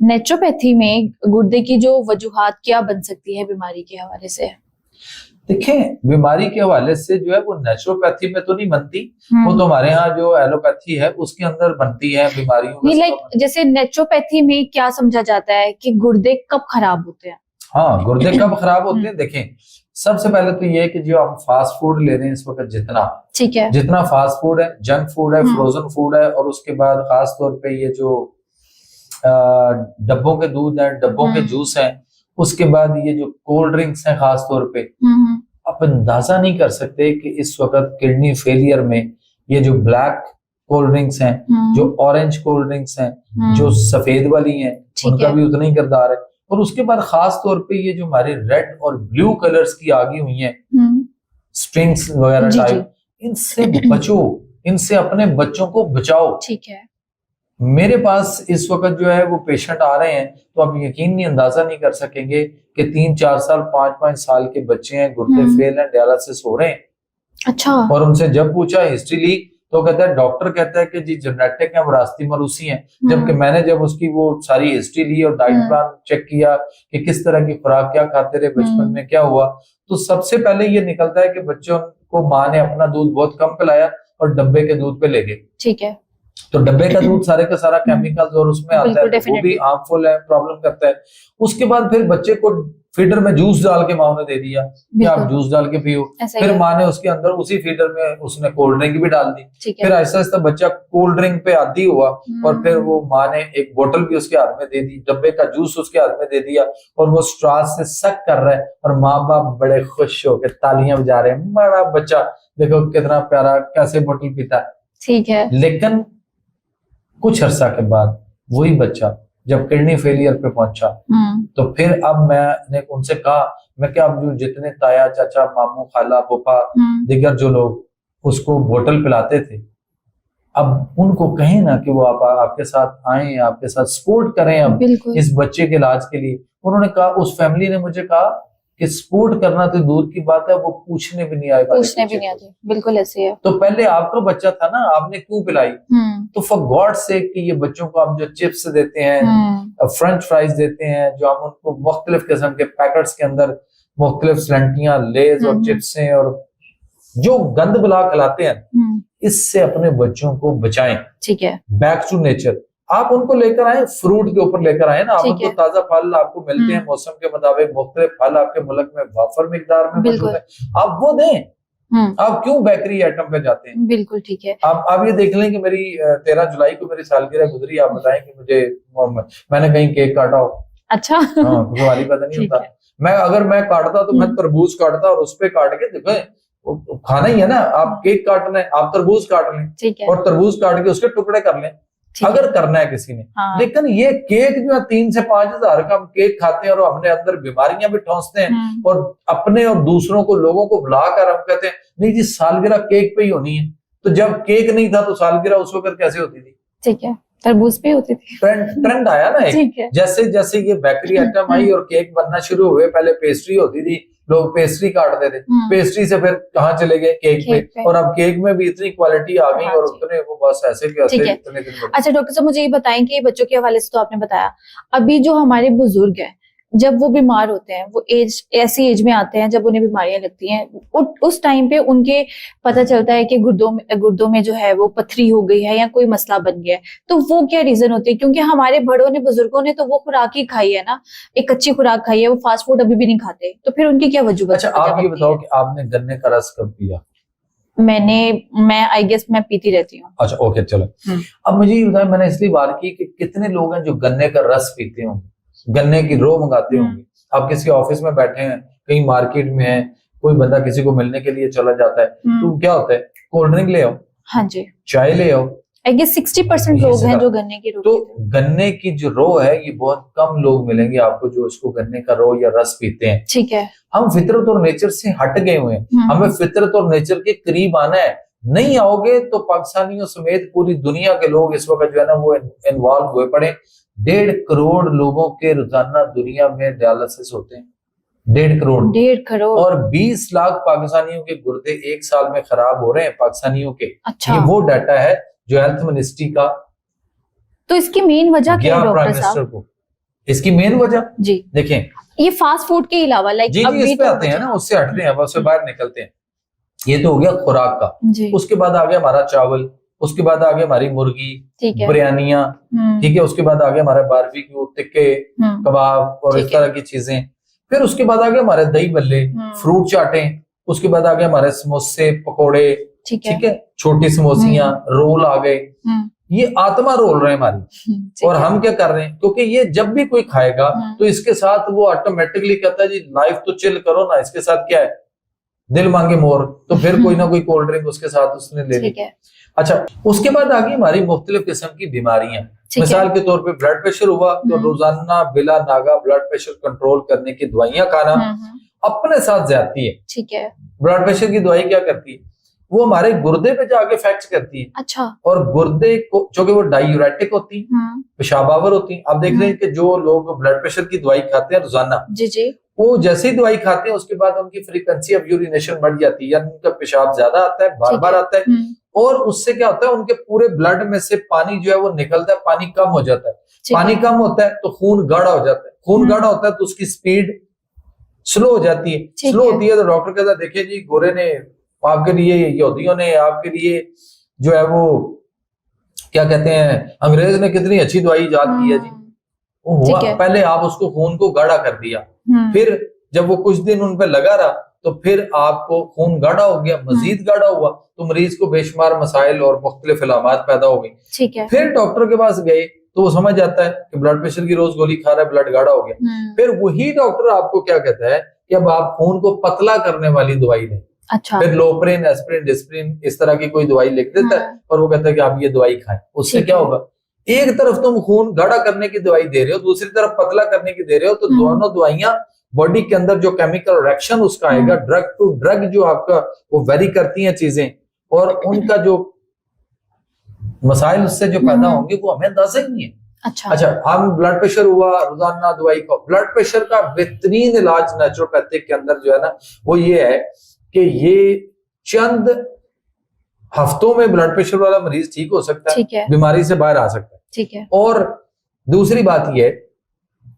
Naturopathy में गुर्दे की जो वजूहात क्या बन सकती है बीमारी के हवाले से? देखें, बीमारी के हवाले से जो है वो नेचुरोपैथी में तो नहीं बनती, वो तो हमारे यहाँ जो एलोपैथी है उसके अंदर बनती है बीमारियों नहीं, लाइक जैसे नेचुरोपैथी में क्या समझा जाता है कि गुर्दे कब खराब होते हैं? हाँ, गुर्दे कब खराब होते हैं? देखें, सबसे पहले तो ये है कि जो हम फास्ट फूड ले रहे हैं इस वक्त, ठीक है, जितना फास्ट फूड है, जंक फूड है, फ्रोजन फूड है, और उसके बाद खास तौर पे ये जो डब्बों के दूध है, डब्बों के जूस हैं, उसके बाद ये जो कोल्ड ड्रिंक्स हैं खास तौर पे, आप अंदाजा नहीं कर सकते कि इस वक्त किडनी फेलियर में ये जो ब्लैक कोल्ड ड्रिंक्स हैं, जो ऑरेंज कोल्ड ड्रिंक्स हैं, जो सफेद वाली हैं, उनका भी उतना ही किरदार है। और उसके बाद खास तौर पे ये जो हमारे रेड और ब्लू कलर्स की आगी हुई हैं, स्ट्रिंग्स वगैरह टाइप, इनसे बचो, इनसे अपने बच्चों को बचाओ। ठीक है। मेरे पास इस वक्त जो है वो पेशेंट आ रहे हैं, तो आप यकीन नहीं, अंदाजा नहीं कर सकेंगे कि 3-4 साल 5-5 साल के बच्चे हैं, गुर्दे फेल हैं, डायलिसिस हो रहे हैं। अच्छा। और उनसे जब पूछा हिस्ट्री ली तो कहता है, डॉक्टर कहता है कि जी जेनेटिक है, विरासती मरूसी है। जबकि मैंने जब उसकी वो सारी हिस्ट्री ली और डाइट प्लान चेक किया कि किस तरह की खुराक क्या खाते रहे, बचपन में क्या हुआ, तो सबसे पहले ये निकलता है कि बच्चों को माँ ने अपना दूध बहुत कम पिलाया और डब्बे के दूध पे ले गए। ठीक है। तो डब्बे का दूध सारे का सारा केमिकल्स और उसमें आता है, तो वो भी हार्मफुल है, प्रॉब्लम करता है। उसके बाद फिर बच्चे को फीडर में जूस डाल के माँ ने दे दिया कि आप जूस डाल के पियो। फिर माँ ने उसके अंदर उसी फीडर में उसने कोल्ड ड्रिंक भी डाल दी। फिर ऐसा ऐसा बच्चा कोल्ड ड्रिंक पे आदी हुआ, और फिर वो माँ ने एक बोतल भी उसके हाथ में दे दी, डब्बे का जूस उसके हाथ में दे दिया, और वो स्ट्रॉ से सक कर रहा है, और माँ बाप बड़े खुश होकर तालियां बजा रहे हैं, बड़ा बच्चा देखो कितना प्यारा कैसे बोतल पीता है। ठीक है। लेकिन कुछ अरसा के बाद वही बच्चा जब किडनी फेलियर पे पहुंचा, तो फिर अब मैंने उनसे कहा, मैं क्या, अब जो जितने ताया चाचा मामू खाला फूफा दिगर जो लोग उसको बोतल पिलाते थे, अब उनको कहें ना कि वो आपके साथ आए, आपके साथ सपोर्ट करें अब इस बच्चे के इलाज के लिए। उन्होंने कहा, उस फैमिली ने मुझे कहा कि सपोर्ट करना तो दूर की बात है, वो पूछने भी नहीं आए, पूछने भी नहीं आते। बिल्कुल ऐसे है। तो पहले आपका बच्चा था ना, आपने क्यों पिलाई? तो फॉर गॉड से कि ये बच्चों को हम जो चिप्स देते हैं, फ्रेंच फ्राइज देते हैं, जो हम उनको मुख्तलिफ किस्म के पैकेट्स के अंदर मुख्तलिफ स्लंटियां, लेज और चिप्स और जो गंद बुला खिलाते हैं, इससे अपने बच्चों को बचाएं। ठीक है। Back to nature. आप उनको लेकर आए, फ्रूट के ऊपर लेकर आए ना, आप उनको ताजा फल आपको मिलते हैं मौसम के मुताबिक, मुख्तलिफ फल आपके मुल्क में वाफर मिकदार में मौजूद है, आप वो दें। आप क्यों बेकरी आइटम पे जाते हैं? बिल्कुल ठीक है। आप ये देख लें कि मेरी 13 जुलाई को मेरी सालगिरह गुजरी, आप बताएं कि मुझे मैंने कहीं केक काटा हो? अच्छा। हाँ, तो वाली पता नहीं होता। अगर मैं काटता तो मैं तरबूज काटता और उस पे काट के देखो, खाना ही है ना, आप केक काटना है, आप तरबूज काट लें और तरबूज काट के उसके टुकड़े कर लें, अगर करना है किसी ने। हाँ। लेकिन ये केक जो 3 से 5 हजार का हम केक खाते हैं और हमने अंदर बीमारियां भी ठोंसते हैं, और अपने और दूसरों को, लोगों को बुलाकर हम कहते हैं नहीं जी सालगिरह केक पे ही होनी है। तो जब केक नहीं था तो सालगिरह उस वक्त कैसे होती थी? ठीक है, तरबूज पे होती थी। ट्रेंड आया ना एक, जैसे जैसे ये बेकरी आइटम आई और केक बनना शुरू हुए, पहले पेस्ट्री होती थी, लोग पेस्ट्री काटते थे, पेस्ट्री से फिर कहाँ चले गए, केक पे, और अब केक में भी इतनी क्वालिटी आ गई, और उतने वो बस ऐसे के ऐसे इतने दिन। अच्छा डॉक्टर साहब, मुझे ये बताएं कि बच्चों के हवाले से तो आपने बताया, अभी जो हमारे बुजुर्ग हैं जब वो बीमार होते हैं, वो ऐसी एज में आते हैं जब उन्हें बीमारियां लगती हैं, उस टाइम पे उनके पता चलता है कि गुर्दों में जो है वो पथरी हो गई है या कोई मसला बन गया है, तो वो क्या रीजन होती है? क्योंकि हमारे बड़ों ने, बुजुर्गों ने तो वो खुराक ही खाई है ना, एक अच्छी खुराक खाई है, वो फास्ट फूड अभी भी नहीं खाते, तो फिर उनकी क्या वजह? अच्छा, आप ये बताओ कि आपने गन्ने का रस कब पिया? मैं आई गेस मैं पीती रहती हूँ। अच्छा ओके, चलो। अब मुझे ये बताया, मैंने इसलिए बात की कि कितने लोग हैं जो गन्ने का रस पीते होंगे, गन्ने की रो मंगाते होंगे। आप किसी ऑफिस में बैठे हैं, कहीं मार्केट में है, कोई बंदा किसी को मिलने के लिए चला जाता है, तो क्या होता है, कोल्ड ड्रिंक ले आओ, हाँ जी, चाय ले आओ। आई गेस 60% लोग हैं जो गन्ने की रो। तो गन्ने की जो रो है, ये बहुत कम लोग मिलेंगे आपको जो इसको गन्ने का रो या रस पीते हैं। ठीक है। हम फितरत और नेचर से हट गए हुए हैं, हमें फितरत और नेचर के करीब आना है। नहीं आओगे तो पाकिस्तानियों समेत पूरी दुनिया के लोग इस वक्त जो है ना वो इन्वॉल्व हुए पड़े। 1.5 करोड़ लोगों के रोजाना दुनिया में डायलिसिस होते हैं, 1.5 करोड़, और 20 लाख पाकिस्तानियों के गुर्दे एक साल में खराब हो रहे हैं पाकिस्तानियों के। अच्छा। ये वो डाटा है जो हेल्थ मिनिस्ट्री का, तो इसकी मेन वजह क्या है डॉक्टर साहब? इसकी मेन वजह जी देखें, ये फास्ट फूड के अलावा लाइक जी जी इस पे आते हैं ना, उससे हटते हैं, उससे बाहर निकलते हैं। ये तो हो गया खुराक का। जी उसके बाद आ गया हमारा चावल, उसके बाद आ गया हमारी मुर्गी, ठीक है, बिरयानियां, ठीक है, उसके बाद आ गया हमारा बारबेक्यू, टिक्के, कबाब और इस तरह की चीजें। फिर उसके बाद आ गया हमारे दही बल्ले, फ्रूट चाटे, उसके बाद आ गया हमारे समोसे, पकोड़े, ठीक है, छोटी समोसियां, रोल आ गए। ये आत्मा रोल रहे हैं हमारी। और हम क्या कर रहे हैं, क्योंकि ये जब भी कोई खाएगा तो इसके साथ वो ऑटोमेटिकली कहता है जी लाइफ तो चिल करो ना, इसके साथ क्या है, दिल मांगे मोर, तो फिर कोई ना कोई कोल्ड ड्रिंक उसके साथ उसने ले ली। अच्छा, उसके बाद आ गई हमारी मुख्तलिफ किस्म की बीमारियां। मिसाल के तौर पे ब्लड प्रेशर हुआ तो रोजाना बिला नागा ब्लड प्रेशर कंट्रोल करने की दवाइयां खाना अपने साथ ज्यादती है। ठीक है, ब्लड प्रेशर की दवाई क्या करती है, वो हमारे गुर्दे पे जाके इफेक्ट करती है। अच्छा, और गुर्दे को, चूंकि वो डायूरेटिक होती है, पेशाबावर होती है। आप देख रहे हैं कि जो लोग ब्लड प्रेशर की दवाई खाते हैं रोजाना, जी जी, वो जैसे ही दवाई खाते हैं उसके बाद उनकी फ्रीक्वेंसी ऑफ यूरिनेशन बढ़ जाती है, यानी उनका पेशाब ज्यादा आता है, बार बार आता है। और उससे क्या होता है, उनके पूरे ब्लड में से पानी जो है वो निकलता है, पानी कम हो जाता है। पानी कम होता है तो खून गाढ़ा हो जाता है, खून गाढ़ा होता है तो उसकी स्पीड स्लो हो जाती है। स्लो होती है तो डॉक्टर कहता है देखिए जी गोरे ने आपके लिए, यहूदियों ने आपके लिए जो है वो क्या कहते हैं, अंग्रेज ने कितनी अच्छी दवाई ईजाद की है जी। वो हुआ, पहले आप उसको खून को गाढ़ा कर दिया, फिर जब वो कुछ दिन उन पे लगा रहा तो फिर आपको खून गाढ़ा हो गया, मजीद गाढ़ा हुआ तो मरीज को बेशुमार मसाइल और मुख्तलिफ इलामात पैदा हो गई। फिर डॉक्टर के पास गए तो वो समझ जाता है कि ब्लड प्रेशर की रोज गोली खा रहा है, ब्लड गाढ़ा हो गया। फिर वही डॉक्टर आपको क्या कहता है कि अब आप खून को पतला करने वाली दवाई लें। अच्छा, फिर लोप्रिन, एस्प्रिन, डिस्प्रिन इस तरह की कोई दवाई लिख देता है और वो कहता है कि आप ये दवाई खाएं। उससे क्या होगा, एक तरफ तुम खून गाढ़ा करने की दवाई दे रहे हो, दूसरी तरफ पतला करने की दे रहे हो, तो दोनों दवाइयां बॉडी के अंदर जो केमिकल रिएक्शन उसका आएगा, ड्रग टू ड्रग जो आपका वो वेरी करती हैं चीजें, और उनका जो मसाइल उससे जो पैदा होंगे वो हमें अंदाजा ही नहीं है। अच्छा, हम ब्लड प्रेशर हुआ, रोजाना दवाई को, ब्लड प्रेशर का बेहतरीन इलाज नेचुरोपैथिक के अंदर जो है ना वो ये है कि ये चंद हफ्तों में ब्लड प्रेशर वाला मरीज ठीक हो सकता है, बीमारी से बाहर आ सकता है। ठीक है, और दूसरी बात ये है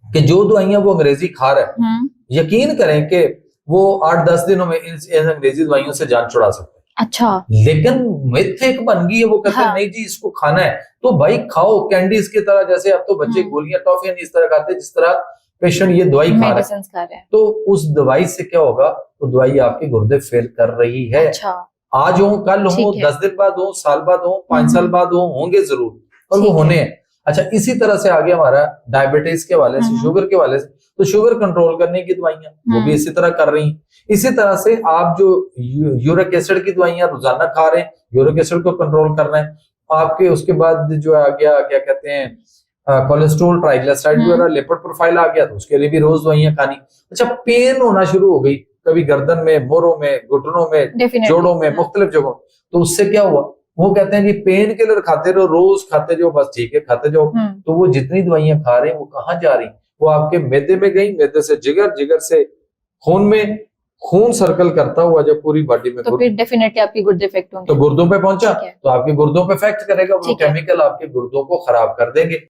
कि जो दवाइयां वो अंग्रेजी खा रहा है, यकीन करें कि वो 8-10 दिनों में इन अंग्रेजी दवाइयों से जान छुड़ा सकता है। अच्छा, लेकिन मिथ एक बन गई है, वो कहते हैं नहीं जी इसको खाना है तो भाई खाओ, कैंडीज की तरह, जैसे अब तो बच्चे गोलियां टॉफियां इस तरह खाते हैं जिस तरह पेशेंट ये दवाई खा रहे हैं। तो उस दवाई से क्या होगा, तो दवाई आपके गुर्दे फेल कर रही है। अच्छा, आज हो, कल हो, 10 दिन बाद हो, साल बाद हो, 5 साल बाद हो, होंगे जरूर, और वो होने हैं। अच्छा, इसी तरह से आगे हमारा डायबिटीज के वाले से, शुगर के वाले से, तो शुगर कंट्रोल करने की दवाइयां वो भी इसी तरह कर रही हैं। इसी तरह से आप जो यूरिक एसिड की दवाइयां रोजाना खा रहे हैं, यूरिक एसिड को कंट्रोल करना है आपके। उसके बाद जो आ गया क्या कहते हैं कोलेस्ट्रोल, ट्राइग्लिसराइड वगैरह, लिपिड प्रोफाइल आ गया तो उसके लिए भी रोज दवाइयां खानी। अच्छा, पेन होना शुरू हो गई कभी गर्दन में, मोरों में, घुटनों में, जोड़ों में, मुख्तलिफ जगहों, तो उससे क्या हुआ, वो कहते हैं कि पेन किलर खाते रहो, रोज खाते जाओ, बस ठीक है खाते जाओ। तो वो जितनी दवाइयां खा रहे हैं वो कहाँ जा रही, वो आपके मैदे में गई, मैदे से जिगर, जिगर से खून में, खून सर्कल करता हुआ जब पूरी बॉडी में, तो फिर डेफिनेटली आपकी गुर्दे इफेक्ट होंगे, तो गुर्दों पे पहुंचा तो आपके गुर्दों पे इफेक्ट करेगा, वो केमिकल आपके गुर्दों को खराब कर देंगे।